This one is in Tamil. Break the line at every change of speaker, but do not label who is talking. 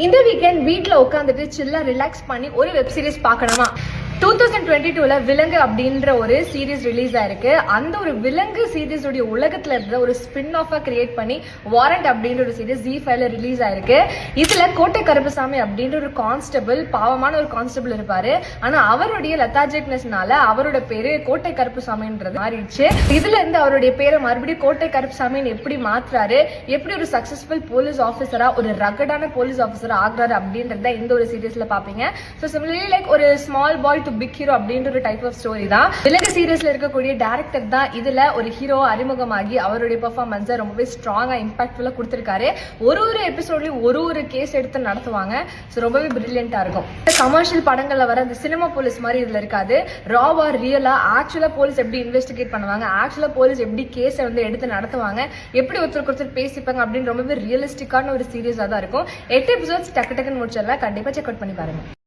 இந்த வீக்கெண்ட் வீட்டில் உட்காந்துட்டு சில்லாக ரிலாக்ஸ் பண்ணி ஒரு வெப் சீரிஸ் பார்க்கணுமா? 2022ல விலங்கு அப்படின்ற ஒரு சீரீஸ் ரிலீஸ் ஆயிருக்கு. அந்த ஒரு விலங்கு சீரீஸ் உடைய உலகத்துல இருந்த ஒரு ஸ்பின் ஆஃபா கிரியேட் பண்ணி வாரண்ட் அப்படின்ற ஒரு சீரீஸ் ZEE5ல ரிலீஸ் ஆயிருக்கு. இதுல கோட்டை கருப்பசாமி அப்படின்ற ஒரு கான்ஸ்டபிள், பாவமான ஒரு கான்ஸ்டபிள் இருப்பாரு. ஆனா அவருடைய லெத்தாஜிக்னஸ்னால அவரோட பேரு கோட்டை கருப்பசாமின்றது மாறிடுச்சு. இதுல இருந்து அவருடைய பேரை மறுபடியும் கோட்டை கருப்பசாமின்னு எப்படி மாத்துறாரு, எப்படி ஒரு சக்சஸ்ஃபுல் போலீஸ் ஆஃபீஸரா, ஒரு ரகடான போலீஸ் ஆஃபீஸரா ஆகுறாரு அப்படின்றத இந்த ஒரு சீரீஸ்ல பாப்பீங்க. ஸோ சிமிலர்லி லைக் ஒரு small boy to big hero அப்படின்ற ஒரு டைப் ஆஃப் ஸ்டோரி தான். விலங்கு சீரீஸ்ல இருக்கக்கூடிய டைரக்டர் தான் இதுல ஒரு ஹீரோ அறிமுகமாகி அவருடைய பெர்ஃபார்மன்ஸை ரொம்பவே ஸ்ட்ராங்கா இம்பாக்ட்ஃபுல்லா கொடுத்திருக்காரு. ஒரு எபிசோட்லயும் ஒரு கேஸ் எடுத்து நடத்துவாங்க. ஸோ ரொம்பவே பிரில்லியண்டா இருக்கும். கமர்ஷியல் படங்கள்ல வர அந்த சினிமா போலீஸ் மாதிரி இதுல இருக்காது. ராவா ரியலா ஆக்சுவலா போலீஸ் எப்படி இன்வெஸ்டிகேட் பண்ணுவாங்க, ஆக்சுவலா போலீஸ் எப்படி கேஸை வந்து எடுத்து நடத்துவாங்க, எப்படி ஒருத்தருக்கு ஒருத்தர் பேசிப்பாங்க அப்படின்னு ரொம்பவே ரியலிஸ்டிக்கான ஒரு சீரீஸா தான் இருக்கும். 8 எபிசோட்ஸ் டக்கு டக்குன்னு முடிச்சிடலாம். கண்டிப்பா செக் அவுட் பண்ணி பாருங்க.